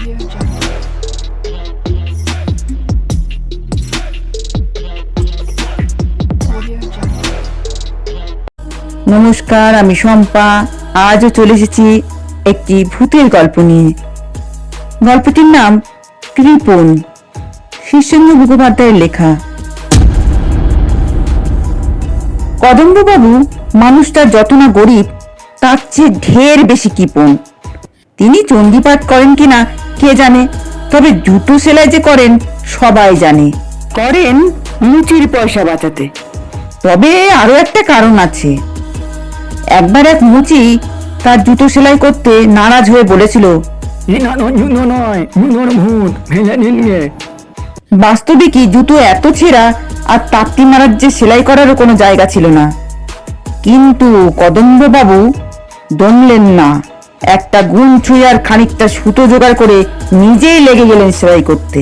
নমস্কার, আমি শম্পা। আজও চলে এসেছি একটি ভূতের গল্প নিয়ে। গল্পটির নাম কৃপণ, শীর্ষেন্দু মুখোপাধ্যায়ের লেখা। কদম্ববাবু মানুষটা যত না গরিব, তার চেয়ে ঢের বেশি কৃপণ। তিনি চণ্ডীপাঠ করেন কিনা কে জানে, তবে জুতো সেলাই যে করেন সবাই জানে। করেন মুচির পয়সা বাঁচাতে। তবে আরো একটা কারণ আছে। একবার এক মুচি তার জুতো সেলাই করতে নারাজ হয়ে বলেছিল, বাস্তবিকই জুতো এত ছেঁড়া আর তাপ্তি মারার যে সেলাই করারও কোনো জায়গা ছিল না। কিন্তু কদম্ববাবু দমলেন না। একটা গুণ ছুঁয়ে আর খানিকটা সুতো জোগাড় করে নিজেই লেগে গেলেন সেলাই করতে।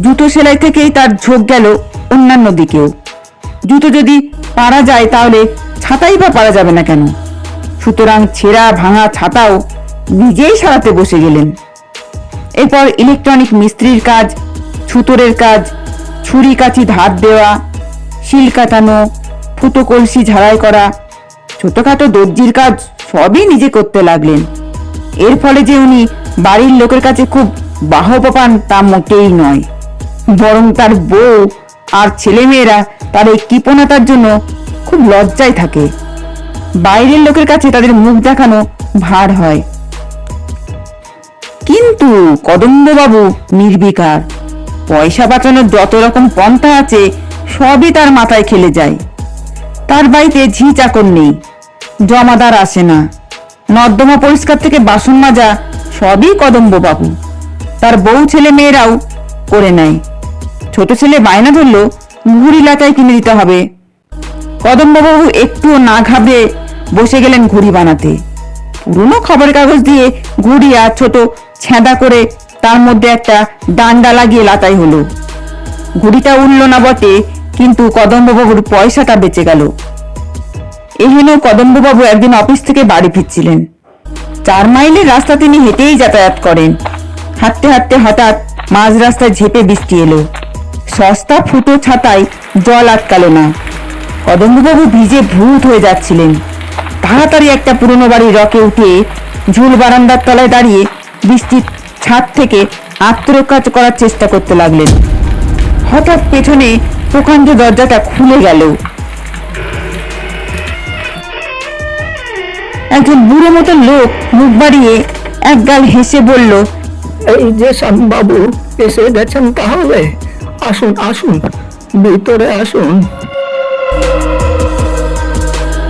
জুতো সেলাই থেকেই তার ঝোঁক গেল অন্যান্য দিকেও। জুতো যদি পারা যায় তাহলে ছাতাই বা পারা যাবে না কেন? সুতরাং ছেঁড়া ভাঙা ছাতাও নিজেই সারাতে বসে গেলেন। এরপর ইলেকট্রনিক মিস্ত্রির কাজ, ছুতোরের কাজ, ছুরি কাঁচি ধার দেওয়া, শিল কাটানো, ফুটো কলসি ঝাড়াই করা, ছোটখাটো দর্জির কাজ সবই নিজে করতে লাগলেন। এর ফলে যে উনি বাড়ির লোকের কাছে খুব বাহবা পান তা মোটেই নয়, বরং তার বউ আর ছেলেমেয়েরা তার এই কৃপণতার জন্য খুব লজ্জায় থাকে। বাইরের লোকের কাছে তাদের মুখ দেখানো ভার হয়। কিন্তু কদম্ববাবু নির্বিকার। পয়সা বাঁচানোর যত রকম পন্থা আছে সবই তার মাথায় খেলে যায়। তার বাড়িতে ঝি চাকর নেই, জমাদার আসে না, নর্দমা পরিষ্কার থেকে বাসন মাজা সবই কদম্ববাবু। তার বউ ছেলে মেয়েরাও করে নেয়। ছোট ছেলে বায়না ধরল ঘুড়ি লাটাই কিনে দিতে হবে। কদম্ববাবু একটুও না ঘাবড়ে বসে গেলেন ঘুড়ি বানাতে। পুরনো খবরের কাগজ দিয়ে ঘুড়ি আর ছোট ছেঁদা করে তার মধ্যে একটা ডান্ডা লাগিয়ে লাটাই হলো। ঘুড়িটা উড়ল না বটে, কিন্তু কদম্ববাবুর পয়সাটা বেঁচে গেল। এই হলো কদম্ববাবু একদিন অফিস থেকে বাড়ি ফিরছিলেন। 4 মাইলের রাস্তা তিনি হেঁটেই যাতায়াত করেন। হাঁটতে হাঁটতে হঠাৎ মাঝ রাস্তায় ঝেঁপে বৃষ্টি এলো। সস্তা ফুটো ছাতায় জল আটকালো না। কদম্ববাবু ভিজে ভূত হয়ে যাচ্ছিলেন। তাড়াতাড়ি একটা পুরনো বাড়ির রকে উঠে ঝুল বারান্দার তলায় দাঁড়িয়ে বৃষ্টির ছাদ থেকে আত্মরক্ষা করার চেষ্টা করতে লাগলেন। হঠাৎ পেছনে প্রকাণ্ড দরজাটা খুলে গেল। একজন বুড়ো মতো লোক মুখ বাড়িয়ে একগাল হেসে বলল, এই যে শ্যামবাবু এসে গেছেন, তাহলে আসুন আসুন, ভিতরে আসুন।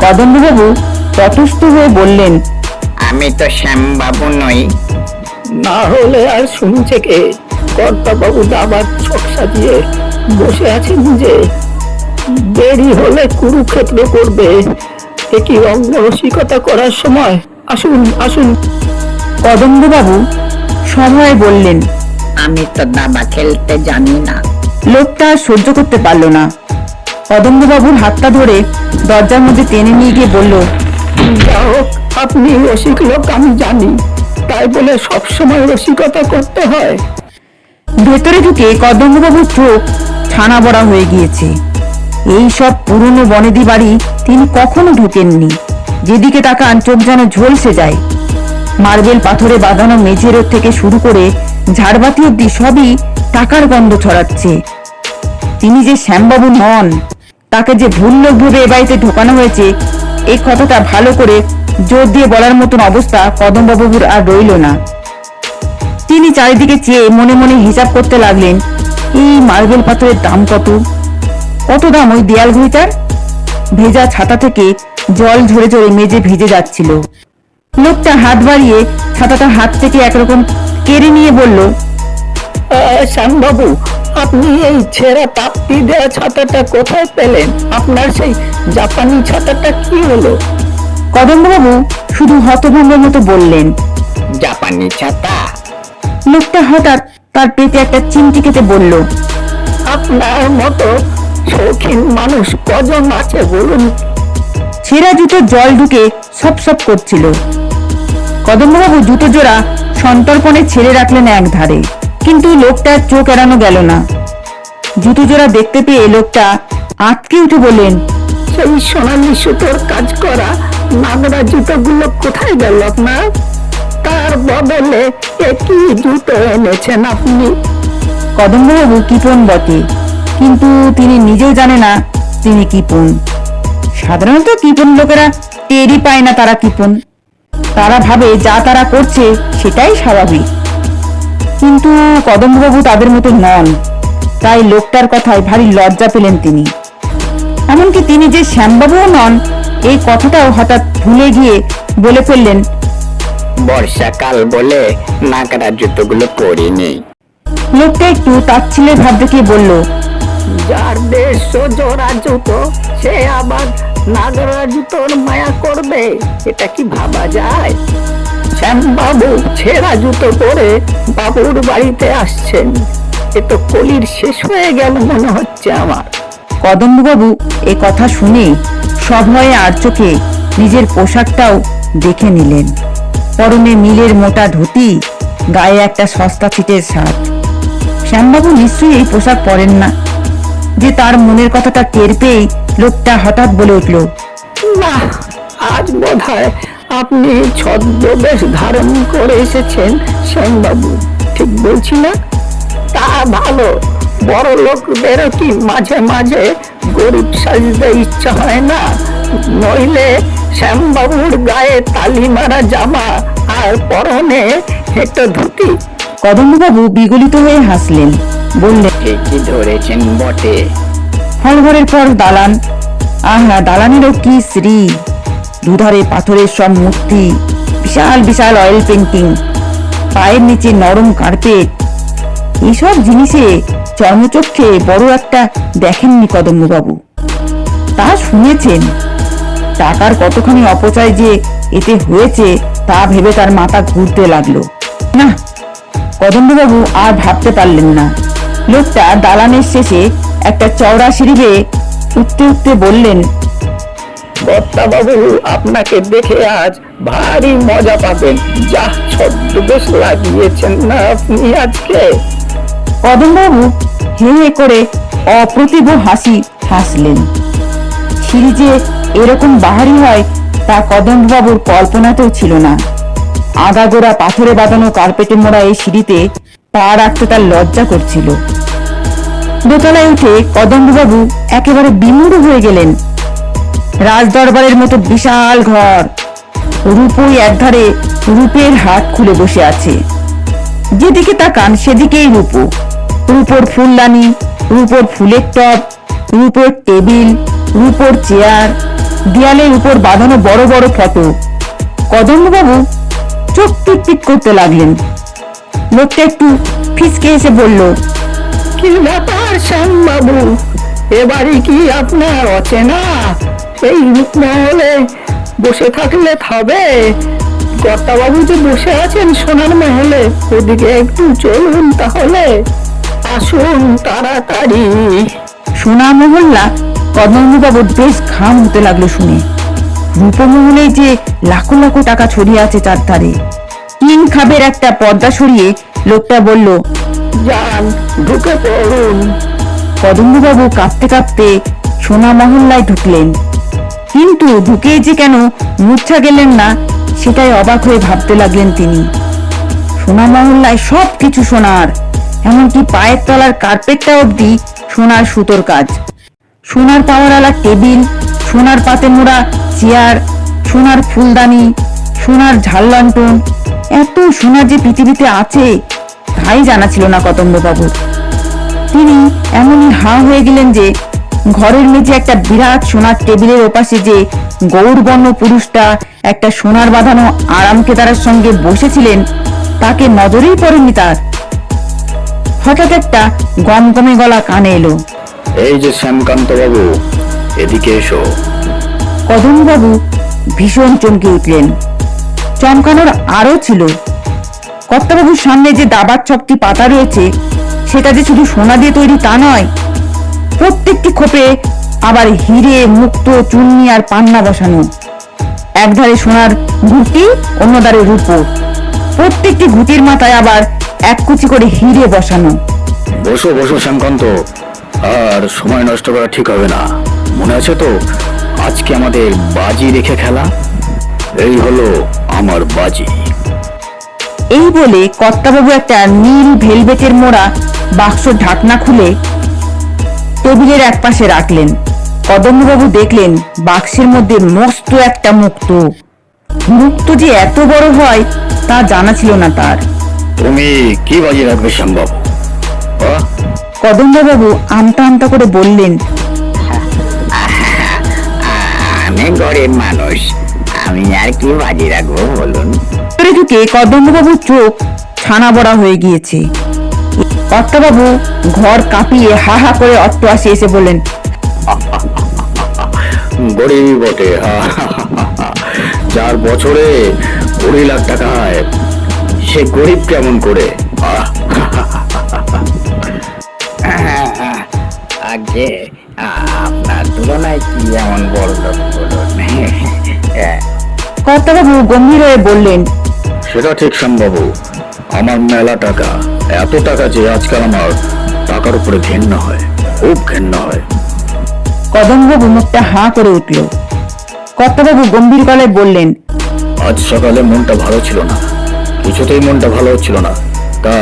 কদম্ববাবু তটস্থ হয়ে বললেন, আমি তো শ্যামবাবু নই। না হলে আর শুনছে কে? কর্তাবাবু দাবার ছক সাজিয়ে বসে আছেন যে। দেরি হলে কুরুক্ষেত্র করবে। একই অঙ্গ রসিকতা করার সময় আসুন আসুন। কদম্ববাবু সভয়ে বললেন, আমি তো দাবা খেলতে জানি না। লোকটা সহ্য করতে পারল না। কদম্ববাবুর হাতটা ধরে দরজার মধ্যে টেনে নিয়ে গিয়ে বলল, যা হোক, আপনি রসিক লোক আমি জানি, তাই বলে সবসময় রসিকতা করতে হয়? ভেতরে ঢুকে কদম্ববাবুর চোখ ছানা বড়া হয়ে গিয়েছে। এই সব পুরনো বনেদি বাড়ি তিনি কখনো ঢুকেননি। যেদিকে তাকান চোখ যেন ঝলসে যায়। মার্বেল পাথরে বাঁধানো মেঝের থেকে শুরু করে ঝাড়বাতি অব্দি সবই টাকার গন্ধ ছড়াচ্ছে। তিনি যে শ্যামবাবু নন, তাকে যে ভুল লোক ভেবে এ বাড়িতে ঢোকানো হয়েছে, এই কথাটা ভালো করে জোর দিয়ে বলার মতন অবস্থা কদম্ববাবুর আর রইল না। তিনি চারিদিকে চেয়ে মনে মনে হিসাব করতে লাগলেন, এই মার্বেল পাথরের দাম কত? কত দাম ওই দেয়াল ঘড়িটার? ভেজা ছাতা থেকে জল ঝরে ঝরে মেঝে ভিজে যাচ্ছিল। লোকটা হাত বাড়িয়ে ছাতাটা হাত থেকে একরকম কেড়ে নিয়ে বলল, শ্যামবাবু, আপনি এই ছেঁড়া তাপ্তি দেওয়া ছাতাটা কোথায় পেলেন? আপনার সেই জাপানি ছাতাটা কি হলো? কদম্ববাবু শুধু হতভম্বের মতো বললেন, জাপানি ছাতা? লোকটা হঠাৎ তার পেটে একটা চিমটি কেটে বলল, আপনার মতো শৌখিন মানুষ কজন আছে বলুন? ছেঁড়া জুতো জল ঢুকে সপ সপ করছিল। কদম্ববাবু জুতো জোড়া সন্তর্পণে ছেড়ে রাখলেন এক ধারে। কিন্তু লোকটার চোখ এড়ানো গেল না। জুতো জোড়া দেখতে পেয়ে লোকটা আঁতকে উঠে বললেন, সেই সোনালি সুতোর কাজ করা নাগরা জুতোগুলো কোথায় গেল আপনার? তার বদলে একই জুতো এনেছেন আপনি। কদম্ববাবু কৃপণ বটে, কিন্তু তিনি নিজেও জানে না তিনি কৃপণ। সাধারণত কৃপণ লোকেরা টেরই পায় না তারা কৃপণ। তারা ভাবে যা তারা করছে সেটাই স্বাভাবিক। কিন্তু কদম্ববাবু তাদের মতো নন। তাই লোকটার কথায় ভারী লজ্জা পেলেন তিনি। এমনকি তিনি যে শ্যামবাবুও নন এই কথাটাও হঠাৎ ভুলে গিয়ে বলে ফেললেন, বর্ষাকাল বলে নাগরা জুতোগুলো পরিনি। লোকটা একটু তাচ্ছিল্যের ভাব দেখিয়ে বলল, যার 150 জোড়া জুতো সে আবার নাগরা জুতোর মায়া করবে? এটা কি ভাবা যায়? শ্যামবাবু ছেঁড়া জুতো পরে বাবুর বাড়িতে আসছেন, এ তো কলির শেষ হয়ে গেল মনে হচ্ছে আমার। কদম্ববাবু এ কথা শুনে সভয়ে আর চোখে নিজের পোশাকটাও দেখে নিলেন। পরনে মিলের মোটা ধুতি, গায়ে একটা সস্তা ছিটের শার্ট। শ্যামবাবু নিশ্চয়ই এই পোশাক পরেন না। যে তার মনের কথাটা টের পেয়ে লোকটা হঠাৎ বলে উঠল, না, আজ বোধহয় আপনি ছদ্মবেশ ধারণ করে এসেছেন শ্যামবাবু, ঠিক বলছি না? তা ভালো, বড় লোকদেরও কি মাঝে মাঝে গরিব সাজতে ইচ্ছা হয় না? নইলে শ্যামবাবুর গায়ে তালি মারা জামা আর পরনে একটা ধুতি। কদম্ববাবু বিগলিত হয়ে হাসলেন, বললেন, ঠিকই ধরেছেন বটে। হলঘরের পর দালান, আহা দালানেরও কি শ্রী! দুধারে পাথরের সব মূর্তি, বিশাল বিশাল অয়েল পেন্টিং, পায়ের নিচে নরম কার্পেট। এইসব জিনিসে চর্মচক্ষে বড় একটা দেখেননি কদম্ববাবু, তা শুনেছেন। টাকার কতখানি অপচয় যে এতে হয়েছে তা ভেবে তার মাথা ঘুরতে লাগলো। না, কদম্ববাবু আর ভাবতে পারলেন না। লোকটা দালানের শেষে একটা চওড়া সিঁড়ি বেয়ে উঠতে উঠতে বললেন, বাবু, আপনাকে দেখে আজ ভারী মজা পাবেন। যা ছদ্মবেশ লাগিয়েছেন না আপনি আজকে। কদম্ববাবু হে হে করে অপ্রতিভ হাসি হাসলেন। সিঁড়ি যে এরকম বাহারি হয় তা কদম্ববাবুর কল্পনাতেও ছিল না। আগাগোড়া পাথরে বাঁধানো কার্পেটে মোড়া এই সিঁড়িতে পা রাখতে তার লজ্জা করছিল। দোতলায় উঠে কদম্ববাবু একেবারে বিমূঢ় হয়ে গেলেন। রাজদরবারের মতো বিশাল ঘর, রূপই একধারে রূপের হাট খুলে বসে আছে। যেদিকে তাকান সেদিকেই রূপো, রূপোর ফুলদানি, রূপোর ফুলের টব, রূপোর টেবিল, রূপোর চেয়ার, দেয়ালের উপর বাঁধানো বড় বড় ফটো। কদম্ববাবু চোখ পিট করতে লাগলেন। লোকটা একটু ফিসকে এসে বলল, কি ব্যাপার শ্যামবাবু, এবারে কি আপনার অচেনা? এই রূপমহলে বসে থাকলে হবে? কর্তাবাবু যে বসে আছেন সোনার মহলে, ওদিকে একটু চলুন তাহলে। আসুন তাড়াতাড়ি। সোনা মহল্লা কদম্ববাবুর বেশ ঘাম হতে লাগলো শুনে। রূপমহলে যে লাখো লাখো টাকা ছড়িয়ে আছে চারধারে। কিং খাবের একটা পর্দা সরিয়ে লোকটা বলল, যান, ঢুকে পড়ুন। কদম্ববাবু কাঁপতে কাঁপতে সোনা মহল্লায় ঢুকলেন। কিন্তু ঢুকেই যে কেন মূর্ছা গেলেন না সেটাই অবাক হয়ে ভাবতে লাগলেন তিনি। সোনা মহল্লায় সব কিছু সোনার, এমনকি পায়ের তলার কার্পেটটা অবধি সোনার সুতোর কাজ। সোনার পাওয়ারওয়ালা টেবিল, সোনার পাতে মোড়া চেয়ার, সোনার ফুলদানি, সোনার ঝাল লণ্ঠন। এত সোনা যে পৃথিবীতে আছে তাই জানা ছিল না কদম্ববাবুর। তিনি এমনই হাঁ হয়ে গেলেন যে ঘরের মেঝে একটা বিরাট সোনার টেবিলের ওপাশে যে গৌরবর্ণ পুরুষটা একটা সোনার বাঁধানো আরাম কেদারের সঙ্গে বসেছিলেন তাকে নজরেই পড়েনি তার। হঠাৎ একটা গমগমে গলা কানে এলো, এই যে শ্যামকান্ত বাবু, এদিকে এসো। কদম্ববাবু ভীষণ চমকে উঠলেন। চমকানোর আরো ছিল, কর্তাবাবুর সামনে যে দাবার চকটি পাতা রয়েছে সেটা যে শুধু সোনা দিয়ে তৈরি তা নয়, প্রত্যেকটি খোপে আবার হিরে, মুক্ত, চুন্নি আর পান্না বসানো। একধারে সোনার ঘুঁটি, অন্যধারে রূপো। প্রত্যেকটি ঘুঁটির মাথায় আবার এক কুচি করে হিরে বসানো। বসো বসো শ্যামকান্ত, আর সময় নষ্ট করা ঠিক হবে না। মনে আছে তো আজকে আমাদের বাজি রেখে খেলা? এই হলো আমার বাজি। এই বলে কর্তাবাবু একটা নীল ভেলভেটের মোড়া বাক্স ঢাকনা খুলে টেবিলের এক পাশে রাখলেন। কদম্ববাবু দেখলেন বাক্সের মধ্যে মস্ত একটা মুক্ত। মুক্ত যে এত বড় হয় তা জানা ছিল না তার। তুমি কি বাজি রাখবে শ্যামবাবু? কদম্ববাবু আমতা আমতা করে বললেন, আমি গরিব মানুষ, আমি আর কি বাজি রাখবো বলুন। ভিতরে ঢুকে কদম্ববাবুর চোখ ছানা বড়া হয়ে গিয়েছে। কর্তাবাবু ঘর কাঁপিয়ে হা হা করে অট্টহাসি এসে বললেন, গরিবই বটে। 4 বছরে 20 লাখ টাকা হয়, সে গরিব কেমন করে? আগে আপনার তুলনায় কি এমন বড় লোক বলুন। কর্তাবাবু গম্ভীর হয়ে বললেন, সেটা ঠিক শ্যামবাবু, আমার মেলা টাকা, এত টাকা যে আজকাল আমার টাকার উপরে ঘেন্না হয়, খুব ঘেন্না হয়। কদম্ববাবু মুখটা হাঁ করে উঠল। কর্তাবাবু গম্ভীর গলায় বললেন, আজ সকালে মনটা ভালো ছিল না, কিছুতেই মনটা ভালো হচ্ছিল না। তা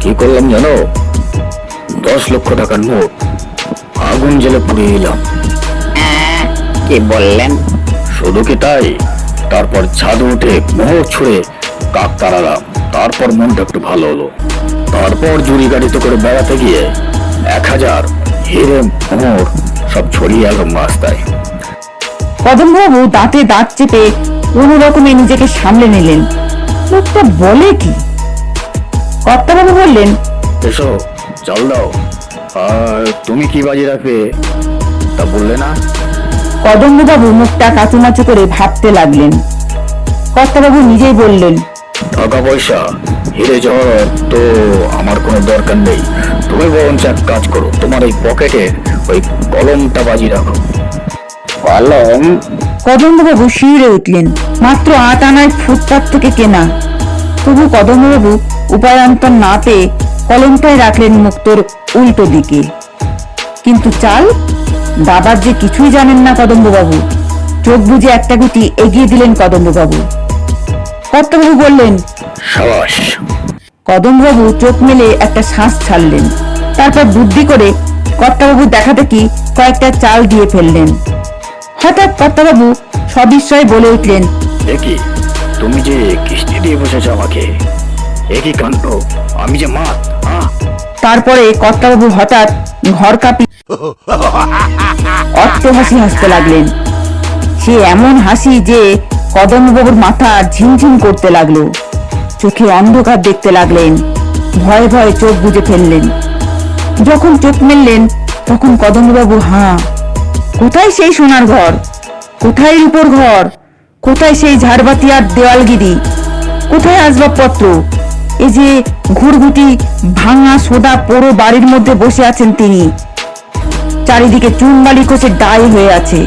কি করলাম জানো? 10 লক্ষ টাকার নোট আগুন জেলে পুড়িয়ে দিলাম। কি বললেন? শুধু কি তাই, তারপর ছাদে উঠে মোহর ছুঁড়ে কাক তাড়ালাম। তারপর মনটা একটু ভালো হলো। তারপর জুড়ি গাড়িতে করে বেড়াতে গিয়ে 1000 হিরে মোহর সব ছড়িয়ে এলাম রাস্তায়। কদম্ববাবু দাঁতে দাঁত চেপে কোনো রকমে নিজেকে সামলে নিলেন। লোকটা বলে কি? কর্তাবাবু বললেন, এসো জল দাও। আর তুমি কি বাজি রাখবে তা বললে না? কদম্ববাবু মুখটা কাচুমাচু করে ভাবতে লাগলেন। কর্তাবাবু নিজেই বললেন, টাকা পয়সা হিরে জহরত তো আমার কোনো দরকার নেই। তুমি বরঞ্চ এক কাজ করো, তোমার এই পকেটে ওই কলমটা বাজি রাখো। কলম? কদম্ববাবু শিউরে উঠলেন। মাত্র 8 আনায় ফুটপাত থেকে কেনা। তবু কদম্ববাবু উপায়ান্তর না পেয়ে কলমটাই রাখলেন মুক্তোর উল্টো দিকে। কিন্তু চাল দাবার যে কিছুই জানেন না কদম্ববাবু। চোখ বুজে একটা গুটি এগিয়ে দিলেন কদম্ববাবু। কর্তাবাবু বললেন, সাবাস। কদম্ববাবু চোখ মেলে একটা শ্বাস ছাড়লেন। তারপর বুদ্ধি করে কর্তাবাবু দেখাদেখি কয়েকটা চাল দিয়ে ফেললেন। হঠাৎ কর্তাবাবু সবিস্ময়ে বলে উঠলেন, একই তুমি যে কিস্তি দিয়ে বসেছ আমাকে, একই কাণ্ড, আমি যে মাত। তারপরে কর্তাবাবু হঠাৎ ঘর কাঁপি অট্টহাসি হাসতে লাগলেন। সে এমন হাসি যে কদম্ববাবুর মাথা ঝিমঝিম করতে লাগলো। চোখে অন্ধকার দেখতে লাগলেন। ভয়ে ভয়ে চোখ বুজে ফেললেন। যখন চোখ মেললেন তখন কদম্ববাবু হাঁ। কোথায় সেই সোনার ঘর? কোথায় রূপোর ঘর? কোথায় সেই ঝাড়বাতি আর দেওয়ালগিরি? কোথায় আসবাবপত্র? এই যে ঘুরঘুটি ভাঙা সোদা পোড়ো বাড়ির মধ্যে বসে আছেন তিনি। চারিদিকে চুনবালি খসে ডাই হয়ে আছে।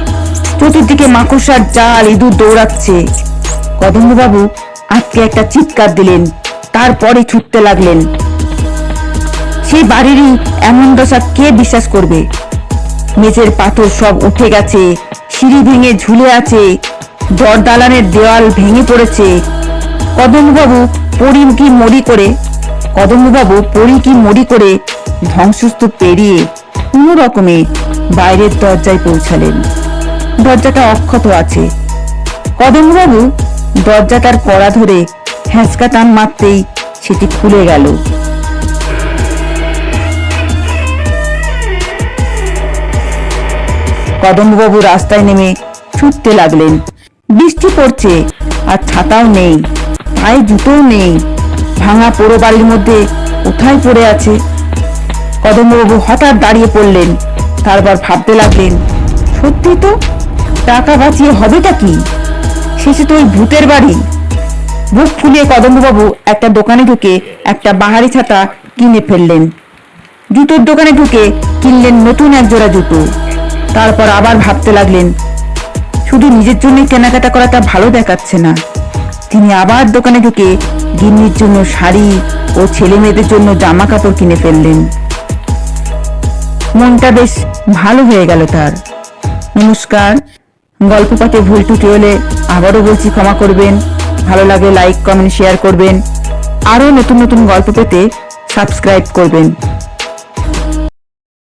চতুর্দিকে মাকড়সার জাল, ইঁদুর দৌড়াচ্ছে। কদম্ববাবু আজকে একটা চিৎকার দিলেন, তারপরে ছুটতে লাগলেন। সেই বাড়িরই এমন দশা কে বিশ্বাস করবে? মেঝের পাথর সব উঠে গেছে, সিঁড়ি ভেঙে ঝুলে আছে, দরদালানের দেওয়াল ভেঙে পড়েছে। কদম্ববাবু পড়ি কি মরি করে ধ্বংসস্তূপ পেরিয়ে কোনো রকমে বাইরের দরজায় পৌঁছালেন। দরজাটা অক্ষত আছে। কদম্ববাবু দরজাটার কড়া ধরে হ্যাঁচকা টান মারতেই সেটি খুলে গেল। কদম্ববাবু রাস্তায় নেমে ছুটতে লাগলেন। বৃষ্টি পড়ছে আর ছাতাও নেই, পায়ে জুতোও নেই। ভাঙা পোড়ো বাড়ির মধ্যে কোথায় পড়ে আছে? কদম্ববাবু হঠাৎ দাঁড়িয়ে পড়লেন। তারপর ভাবতে লাগলেন, সত্যি তো, টাকা বাঁচিয়ে হবেটা কি? শেষে তো ওই ভূতের বাড়ি। বুক ফুলিয়ে কদম্ববাবু একটা দোকানে ঢুকে একটা বাহারি ছাতা কিনে ফেললেন। জুতোর দোকানে ঢুকে কিনলেন নতুন এক জোড়া জুতো। তারপর আবার ভাবতে লাগলেন, শুধু নিজের জন্য কেনাকাটা করাটা ভালো দেখাচ্ছে না। তিনি আবার দোকানে ঢুকে গিন্নির জন্য শাড়ি ও ছেলে মেয়েদের জন্য জামা কাপড় কিনে ফেললেন। মনটা বেশ ভালো হয়ে গেল তার। নমস্কার। গল্প পাঠে ভুল ত্রুটি হলে আবারও বলছি ক্ষমা করবেন। ভালো লাগলে লাইক কমেন্ট শেয়ার করবেন। আরও নতুন নতুন গল্প পেতে সাবস্ক্রাইব করবেন।